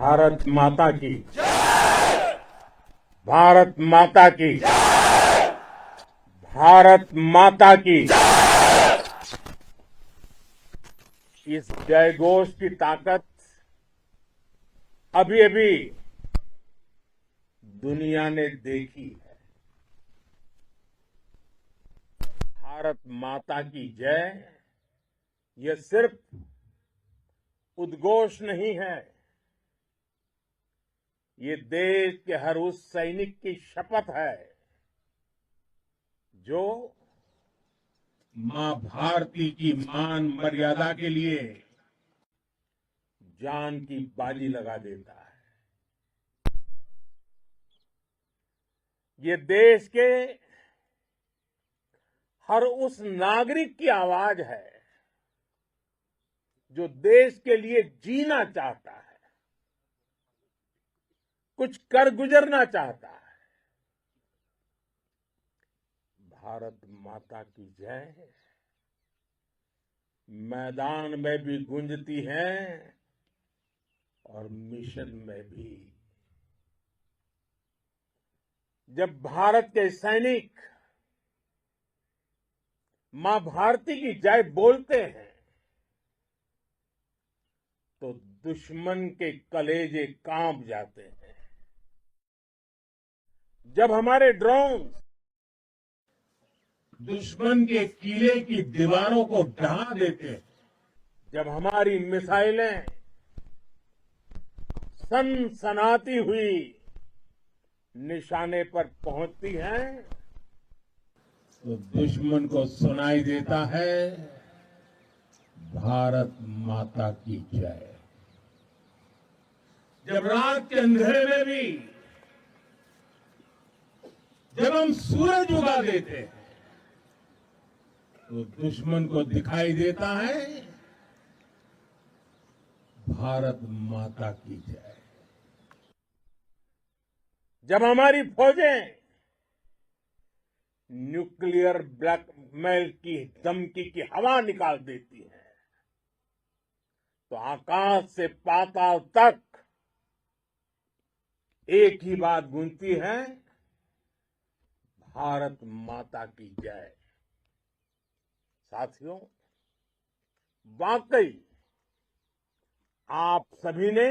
भारत माता की भारत माता की भारत माता की इस जयघोष की ताकत अभी अभी दुनिया ने देखी है। भारत माता की जय यह सिर्फ उद्घोष नहीं है, ये देश के हर उस सैनिक की शपथ है जो मां भारती की मान मर्यादा के लिए जान की बाजी लगा देता है। ये देश के हर उस नागरिक की आवाज है जो देश के लिए जीना चाहता है, कुछ कर गुजरना चाहता है। भारत माता की जय मैदान में भी गूंजती है और मिशन में भी। जब भारत के सैनिक मां भारती की जय बोलते हैं तो दुश्मन के कलेजे कांप जाते हैं। जब हमारे ड्रोन दुश्मन के किले की दीवारों को ढहा देते हैं, जब हमारी मिसाइलें सनसनाती हुई निशाने पर पहुंचती हैं तो दुश्मन को सुनाई देता है भारत माता की जय। जब रात के अंधेरे में भी जब हम सूरज उगा देते हैं तो दुश्मन को दिखाई देता है भारत माता की जय। जब हमारी फौजें न्यूक्लियर ब्लैकमेल की धमकी की हवा निकाल देती है तो आकाश से पाताल तक एक ही बात गूंजती है, भारत माता की जय। साथियों, वाकई आप सभी ने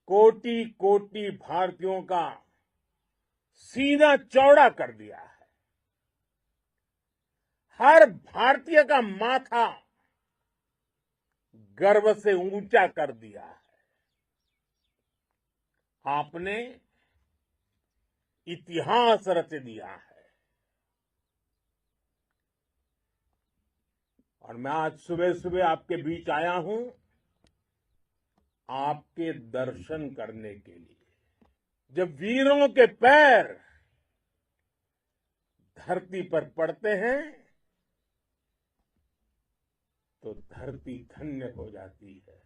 कोटि कोटि भारतीयों का सीना चौड़ा कर दिया है। हर भारतीय का माथा गर्व से ऊंचा कर दिया है। आपने इतिहास रच दिया है। और मैं आज सुबह सुबह आपके बीच आया हूं आपके दर्शन करने के लिए। जब वीरों के पैर धरती पर पड़ते हैं तो धरती धन्य हो जाती है।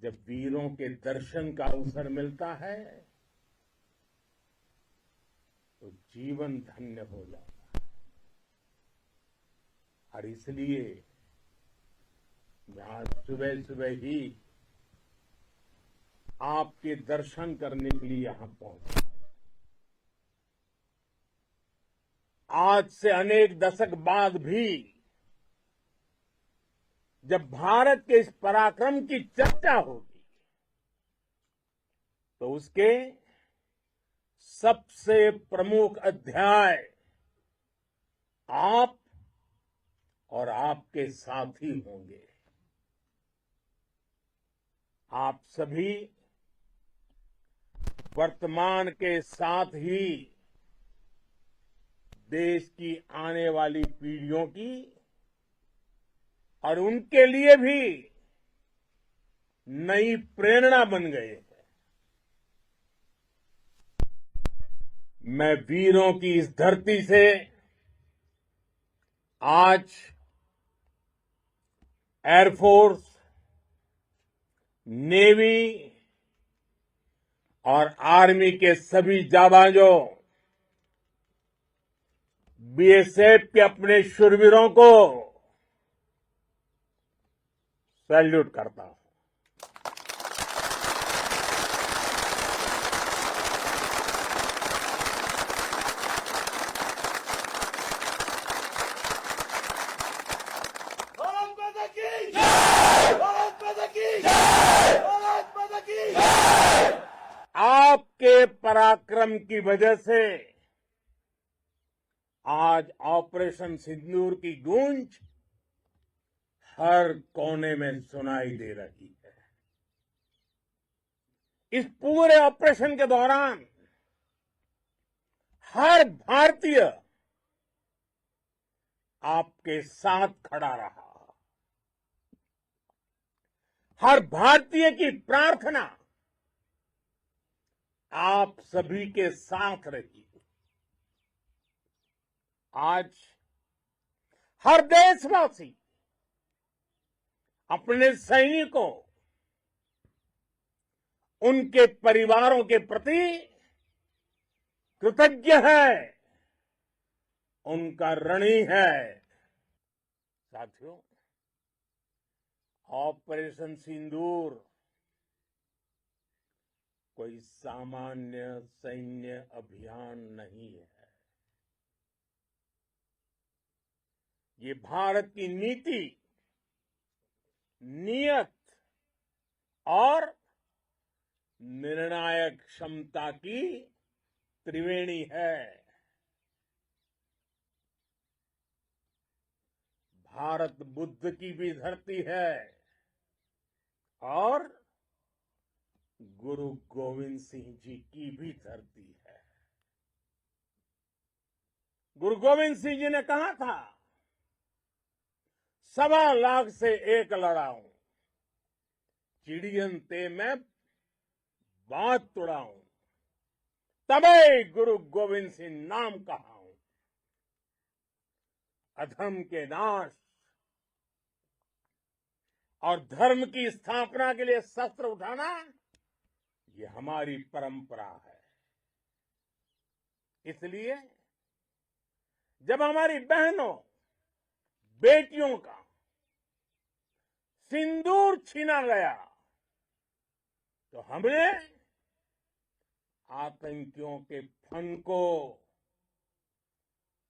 जब वीरों के दर्शन का अवसर मिलता है तो जीवन धन्य हो जाता है। और इसलिए मैं आज सुबह सुबह ही आपके दर्शन करने के लिए यहां पहुंचा। आज से अनेक दशक बाद भी जब भारत के इस पराक्रम की चर्चा होगी तो उसके सबसे प्रमुख अध्याय आप और आपके साथी होंगे। आप सभी वर्तमान के साथ ही देश की आने वाली पीढ़ियों की और उनके लिए भी नई प्रेरणा बन गए हैं। मैं वीरों की इस धरती से आज एयरफोर्स, नेवी और आर्मी के सभी जाबाजों, बीएसएफ के अपने शूरवीरों को सैल्यूट करता हूं। भारत माता की जय! भारत माता की जय! भारत माता की जय! आपके पराक्रम की वजह से आज ऑपरेशन सिंदूर की गूंज हर कोने में सुनाई दे रही है। इस पूरे ऑपरेशन के दौरान हर भारतीय आपके साथ खड़ा रहा। हर भारतीय की प्रार्थना आप सभी के साथ रही। आज हर देशवासी अपने सैनिकों, उनके परिवारों के प्रति कृतज्ञ है, उनका ऋणी है। साथियों, ऑपरेशन सिंदूर कोई सामान्य सैन्य अभियान नहीं है। ये भारत की नीति, नियत और निर्णायक क्षमता की त्रिवेणी है। भारत बुद्ध की भी धरती है और गुरु गोविंद सिंह जी की भी धरती है। गुरु गोविंद सिंह जी ने कहा था, 1.25 लाख से एक लड़ाऊं, चिड़ियन ते मैं बात तुड़ाऊं, तबे गुरु गोविंद सिंह नाम कहाऊं। अधर्म के नाश और धर्म की स्थापना के लिए शस्त्र उठाना, ये हमारी परंपरा है। इसलिए जब हमारी बहनों, बेटियों का सिंदूर छीना गया, तो हमने आतंकियों के फन को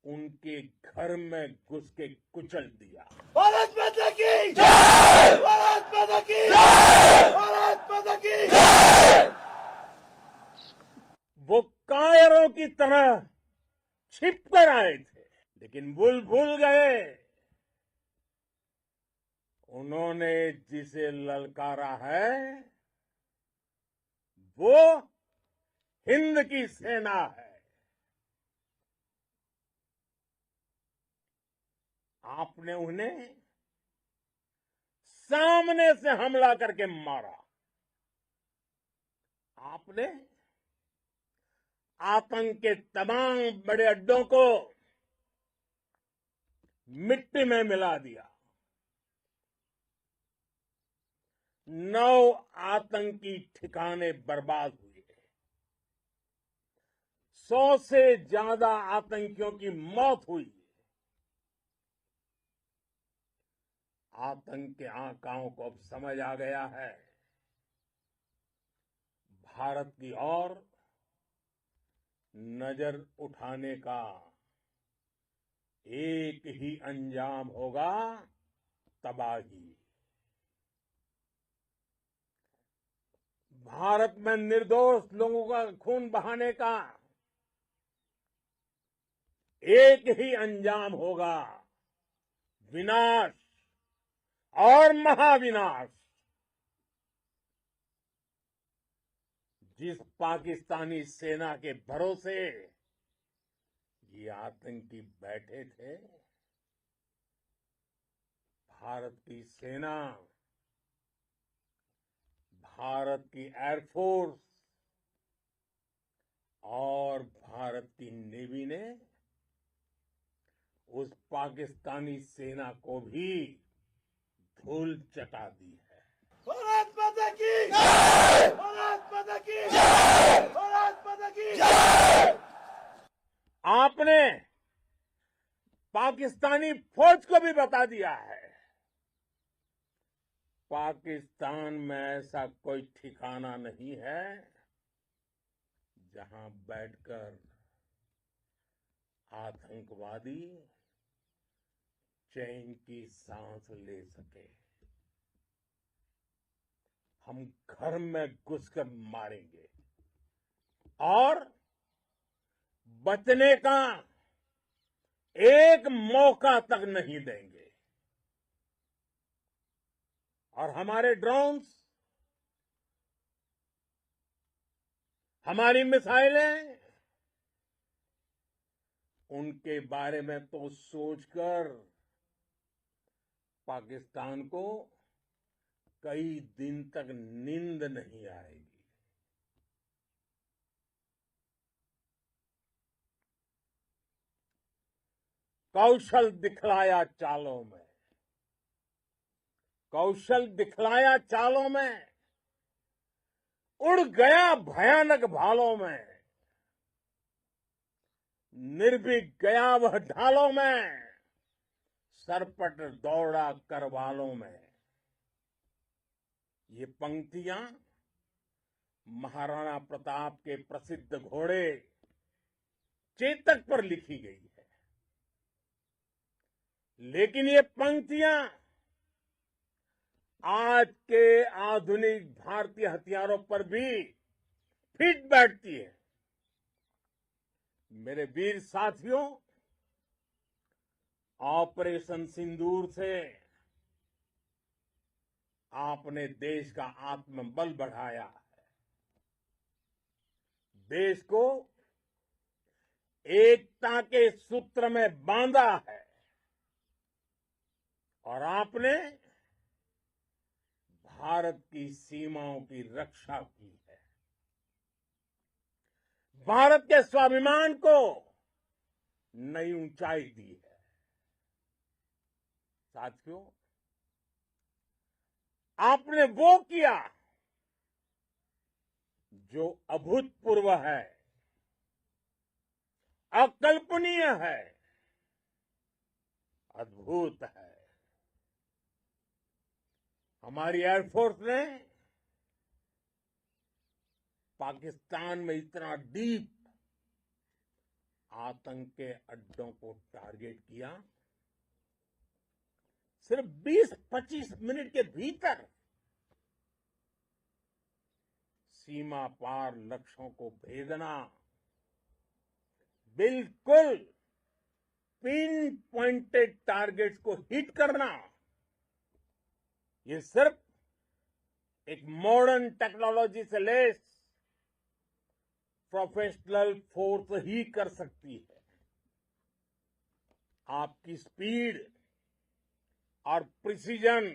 उनके घर में घुस के कुचल दिया। भारत माता की जय! भारत माता की जय! भारत माता की जय! वो कायरों की तरह छिप कर आए थे, लेकिन भूल गए उन्होंने जिसे ललकारा है वो हिंद की सेना है। आपने उन्हें सामने से हमला करके मारा। आपने आतंक के तमाम बड़े अड्डों को मिट्टी में मिला दिया। 9 आतंकी ठिकाने बर्बाद हुए। 100 से ज्यादा आतंकियों की मौत हुई। आतंक के आकाओं को अब समझ आ गया है, भारत की ओर नजर उठाने का एक ही अंजाम होगा, तबाही। भारत में निर्दोष लोगों का खून बहाने का एक ही अंजाम होगा, विनाश और महाविनाश। जिस पाकिस्तानी सेना के भरोसे ये आतंकी बैठे थे, भारत की सेना, भारत की एयरफोर्स और भारत की नेवी ने उस पाकिस्तानी सेना को भी धूल चटा दी है। भारत माता की जय! भारत माता की जय! भारत माता की जय! आपने पाकिस्तानी फौज को भी बता दिया है पाकिस्तान में ऐसा कोई ठिकाना नहीं है जहां बैठकर आतंकवादी चैन की सांस ले सके। हम घर में घुसकर मारेंगे और बचने का एक मौका तक नहीं देंगे। और हमारे ड्रोन्स, हमारी मिसाइलें, उनके बारे में तो सोचकर पाकिस्तान को कई दिन तक नींद नहीं आएगी। कौशल दिखलाया चालों में, कौशल दिखलाया चालों में, उड़ गया भयानक भालों में, निर्भीक गया वह ढालों में, सरपट दौड़ा करवालों में। ये पंक्तियां महाराणा प्रताप के प्रसिद्ध घोड़े चेतक पर लिखी गई है। लेकिन ये पंक्तियां आज के आधुनिक भारतीय हथियारों पर भी फिट बैठती है। मेरे वीर साथियों, ऑपरेशन सिंदूर से आपने देश का आत्मबल बढ़ाया है, देश को एकता के सूत्र में बांधा है और आपने भारत की सीमाओं की रक्षा की है। भारत के स्वाभिमान को नई ऊंचाई दी है। साथियों, आपने वो किया जो अभूतपूर्व है, अकल्पनीय है, अद्भुत है। हमारी एयरफोर्स ने पाकिस्तान में इतना डीप आतंक के अड्डों को टारगेट किया, सिर्फ 20-25 मिनट के भीतर सीमा पार लक्ष्यों को भेदना, बिल्कुल पिन पॉइंटेड टारगेट्स को हिट करना, ये सिर्फ एक मॉडर्न टेक्नोलॉजी से लेस प्रोफेशनल फोर्स ही कर सकती है। आपकी स्पीड और प्रिसीजन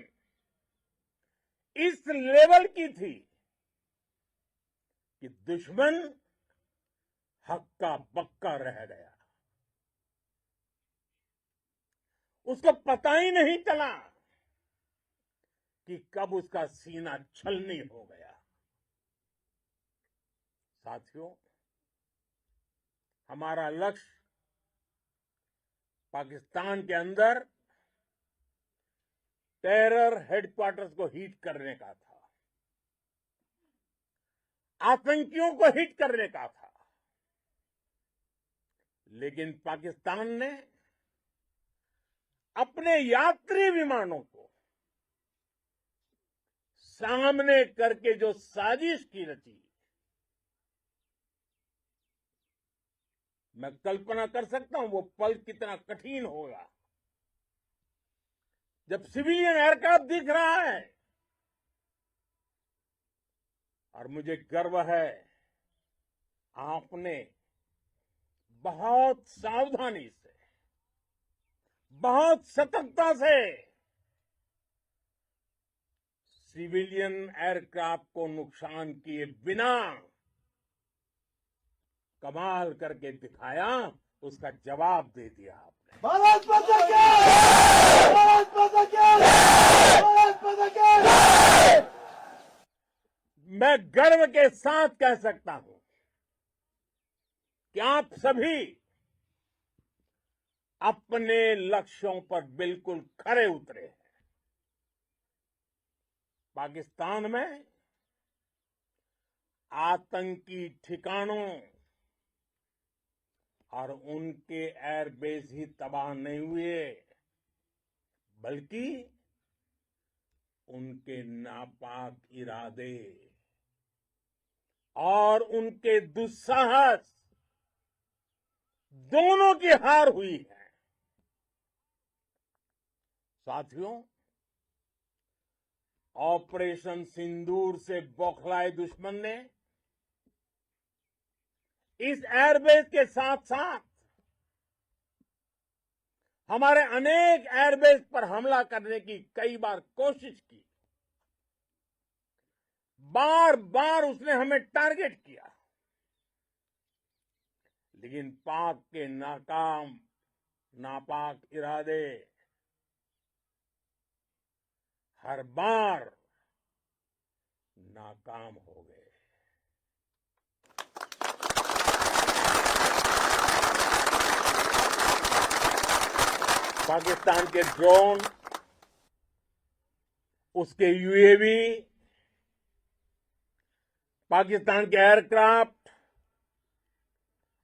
इस लेवल की थी कि दुश्मन हक्का बक्का रह गया। उसको पता ही नहीं चला कि कब उसका सीना छलनी हो गया। साथियों, हमारा लक्ष्य पाकिस्तान के अंदर टेरर हेडक्वार्टर्स को हिट करने का था, आतंकियों को हिट करने का था। लेकिन पाकिस्तान ने अपने यात्री विमानों को सामने करके जो साजिश की रची, मैं कल्पना कर सकता हूं वो पल कितना कठिन होगा जब सिविलियन एयरक्राफ्ट दिख रहा है। और मुझे गर्व है, आपने बहुत सावधानी से, बहुत सतर्कता से सिविलियन एयरक्राफ्ट को नुकसान किए बिना कमाल करके दिखाया, उसका जवाब दे दिया आपने। भारत माता की! भारत माता की! भारत माता की! मैं गर्व के साथ कह सकता हूं कि आप सभी अपने लक्ष्यों पर बिल्कुल खरे उतरे हैं। पाकिस्तान में आतंकी ठिकानों और उनके एयरबेस ही तबाह नहीं हुए, बल्कि उनके नापाक इरादे और उनके दुस्साहस दोनों की हार हुई है। साथियों, ऑपरेशन सिंदूर से बौखलाए दुश्मन ने इस एयरबेस के साथ साथ हमारे अनेक एयरबेस पर हमला करने की कई बार कोशिश की। बार बार उसने हमें टारगेट किया, लेकिन पाक के नापाक इरादे हर बार नाकाम हो गए। पाकिस्तान के ड्रोन, उसके यूएवी, पाकिस्तान के एयरक्राफ्ट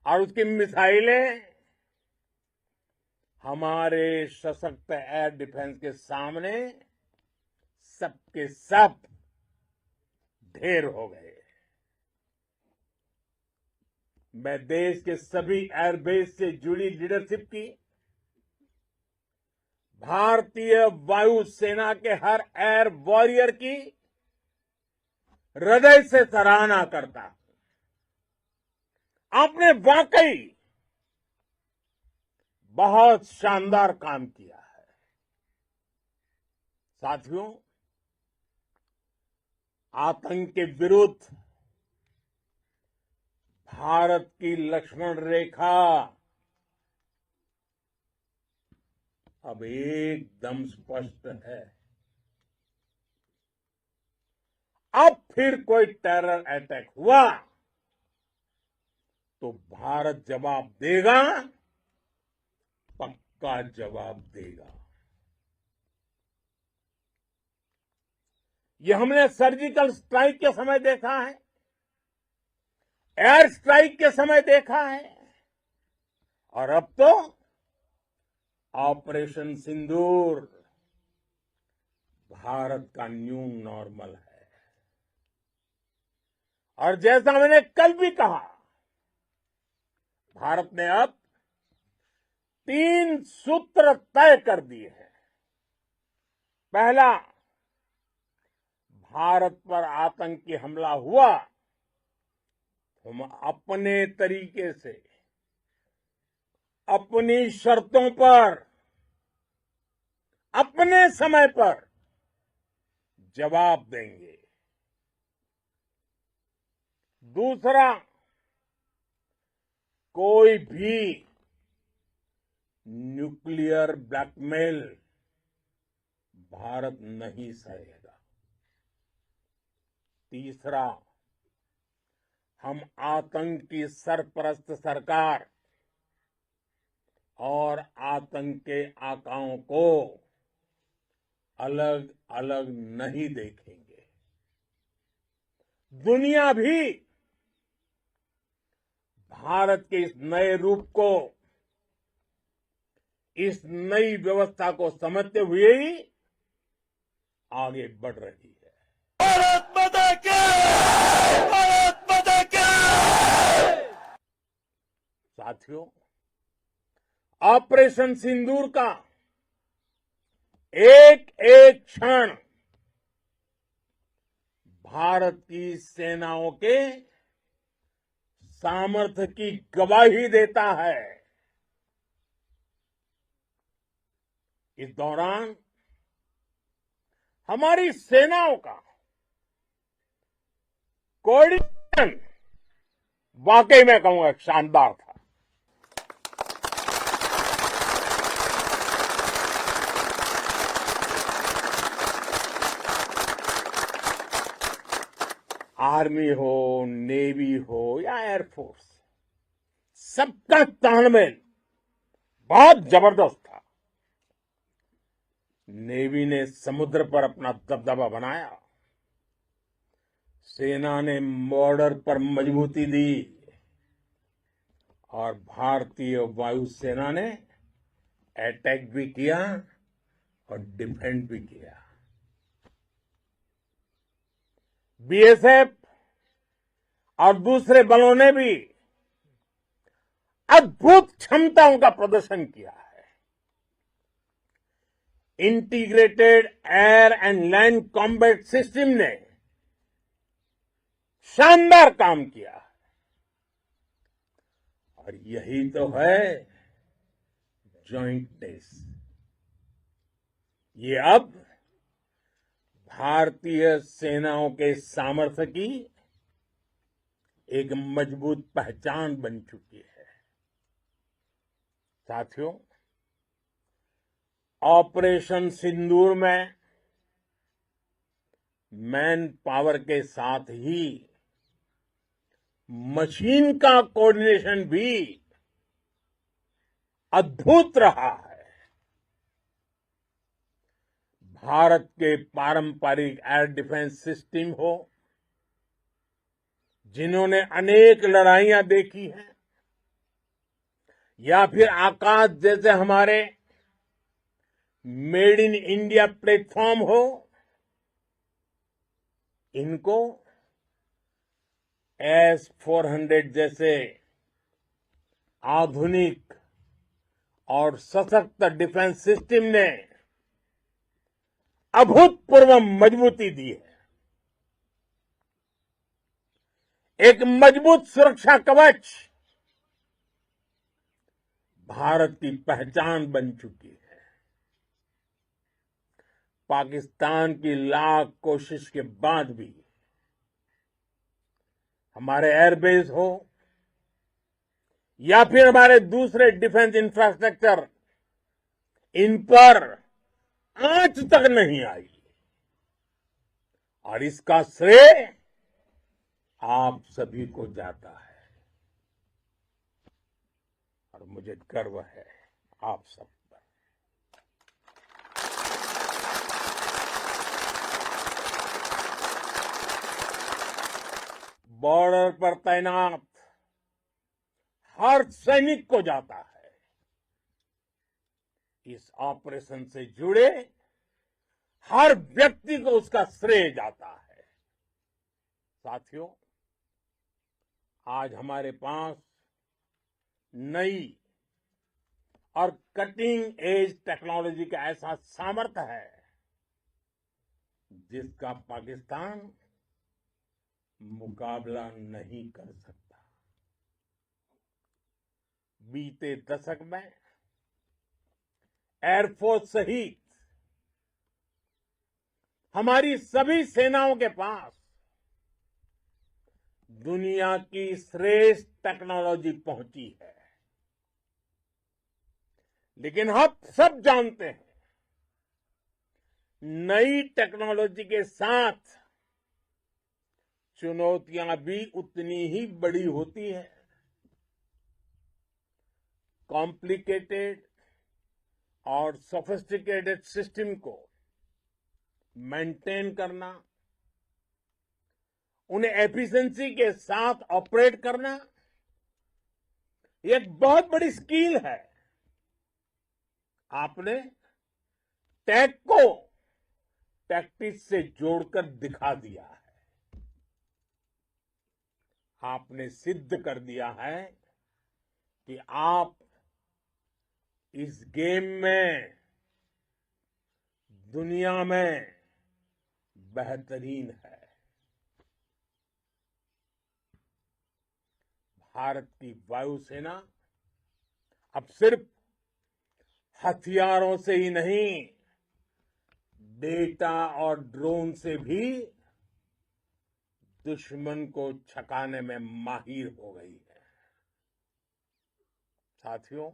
और उसकी मिसाइलें हमारे सशक्त एयर डिफेंस के सामने सबके सब ढेर हो गए। मैं देश के सभी एयरबेस से जुड़ी लीडरशिप की, भारतीय वायुसेना के हर एयर वॉरियर की हृदय से सराहना करता हूं। आपने वाकई बहुत शानदार काम किया है। साथियों, आतंक के विरुद्ध भारत की लक्ष्मण रेखा अब एकदम स्पष्ट है। अब फिर कोई टेरर अटैक हुआ तो भारत जवाब देगा, पक्का जवाब देगा। ये हमने सर्जिकल स्ट्राइक के समय देखा है, एयर स्ट्राइक के समय देखा है, और अब तो ऑपरेशन सिंदूर भारत का न्यू नॉर्मल है। और जैसा मैंने कल भी कहा, भारत ने अब 3 सूत्र तय कर दिए हैं। पहला, भारत पर आतंकी हमला हुआ, हम अपने तरीके से, अपनी शर्तों पर, अपने समय पर जवाब देंगे। दूसरा, कोई भी न्यूक्लियर ब्लैकमेल भारत नहीं सहेगा। तीसरा, हम आतंक की सरपरस्त सरकार और आतंक के आकाओं को अलग अलग नहीं देखेंगे। दुनिया भी भारत के इस नए रूप को, इस नई व्यवस्था को समझते हुए ही आगे बढ़ रही है। भारत माता की! भारत माता की! साथियों, ऑपरेशन सिंदूर का एक एक क्षण भारत की सेनाओं के सामर्थ्य की गवाही देता है। इस दौरान हमारी सेनाओं का कोऑर्डिनेशन वाकई में कहूंगा शानदार था। आर्मी हो, नेवी हो या एयरफोर्स, सबका तालमेल बहुत जबरदस्त था। नेवी ने समुद्र पर अपना दबदबा बनाया, सेना ने बॉर्डर पर मजबूती दी और भारतीय वायुसेना ने अटैक भी किया और डिफेंड भी किया। बीएसएफ और दूसरे बलों ने भी अद्भुत क्षमताओं का प्रदर्शन किया है। Integrated air and land combat system ने शानदार काम किया है और यही तो है जॉइंटनेस। ये अब भारतीय सेनाओं के सामर्थ्य की एक मजबूत पहचान बन चुकी है। साथियों, ऑपरेशन सिंदूर में मैन पावर के साथ ही मशीन का कोऑर्डिनेशन भी अद्भुत रहा है। भारत के पारंपरिक एयर डिफेंस सिस्टम हो, जिन्होंने अनेक लड़ाइयां देखी हैं, या फिर आकाश जैसे हमारे मेड इन इंडिया प्लेटफॉर्म हो, इनको S-400 जैसे आधुनिक और सशक्त डिफेंस सिस्टम ने अभूतपूर्व मजबूती दी है। एक मजबूत सुरक्षा कवच भारत की पहचान बन चुकी है। पाकिस्तान की लाख कोशिश के बाद भी हमारे एयरबेस हो या फिर हमारे दूसरे डिफेंस इंफ्रास्ट्रक्चर, इन पर आंच तक नहीं आई और इसका श्रेय आप सभी को जाता है और मुझे गर्व है आप सब पर। बॉर्डर पर तैनात हर सैनिक को जाता है। इस ऑपरेशन से जुड़े हर व्यक्ति को उसका श्रेय जाता है। साथियों, आज हमारे पास नई और कटिंग एज टेक्नोलॉजी का ऐसा सामर्थ्य है जिसका पाकिस्तान मुकाबला नहीं कर सकता। बीते दशक में एयरफोर्स सहित हमारी सभी सेनाओं के पास दुनिया की श्रेष्ठ टेक्नोलॉजी पहुंची है। लेकिन हम सब जानते हैं, नई टेक्नोलॉजी के साथ चुनौतियां भी उतनी ही बड़ी होती है। कॉम्प्लिकेटेड और सोफिस्टिकेटेड सिस्टम को मेंटेन करना, उन्हें एफिशिएंसी के साथ ऑपरेट करना, एक बहुत बड़ी स्किल है। आपने टेक को टैक्टिक्स से जोड़कर दिखा दिया है। आपने सिद्ध कर दिया है कि आप इस गेम में दुनिया में बेहतरीन है। भारत की वायुसेना अब सिर्फ हथियारों से ही नहीं, डेटा और ड्रोन से भी दुश्मन को छकाने में माहिर हो गई है। साथियों,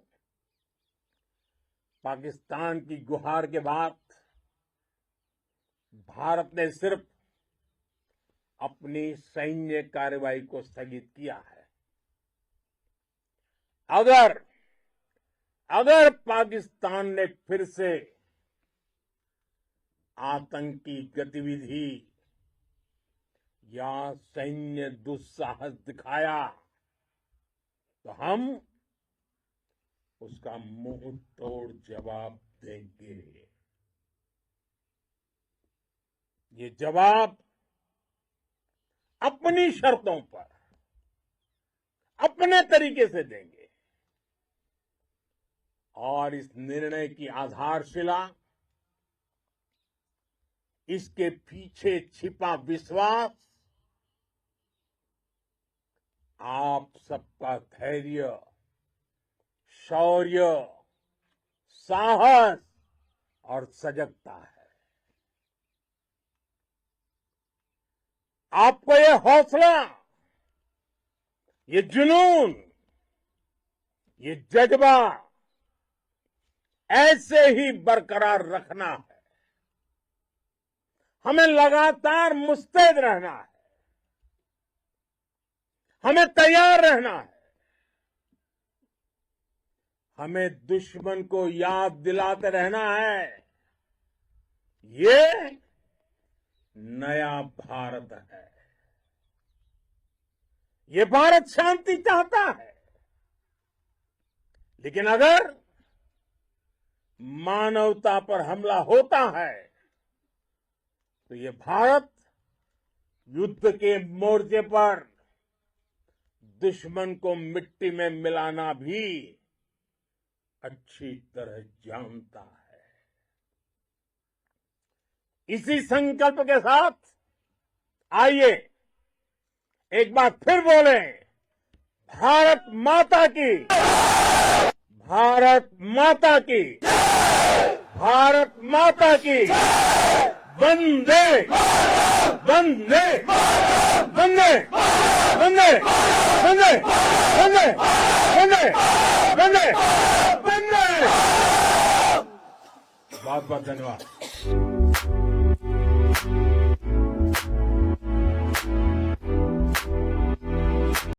पाकिस्तान की गुहार के बाद भारत ने सिर्फ अपनी सैन्य कार्रवाई को स्थगित किया है। अगर पाकिस्तान ने फिर से आतंकी गतिविधि या सैन्य दुस्साहस दिखाया तो हम उसका मुंह तोड़ जवाब देंगे। ये जवाब अपनी शर्तों पर अपने तरीके से देंगे और इस निर्णय की आधारशिला इसके पीछे छिपा विश्वास आप सबका धैर्य, शौर्य, साहस और सजगता है। आपको ये हौसला, ये जुनून, ये जज्बा ऐसे ही बरकरार रखना है। हमें लगातार मुस्तैद रहना है, हमें तैयार रहना है। हमें दुश्मन को याद दिलाते रहना है, ये नया भारत है। ये भारत शांति चाहता है, लेकिन अगर मानवता पर हमला होता है तो ये भारत युद्ध के मोर्चे पर दुश्मन को मिट्टी में मिलाना भी अच्छी तरह जानता है। इसी संकल्प के साथ आइए एक बार फिर बोले, भारत माता की, भारत माता की, भारत माता की, वंदे वंदे वंदे वंदे वंदे वंदे वंदे वंदे वंदे। बहुत बहुत धन्यवाद।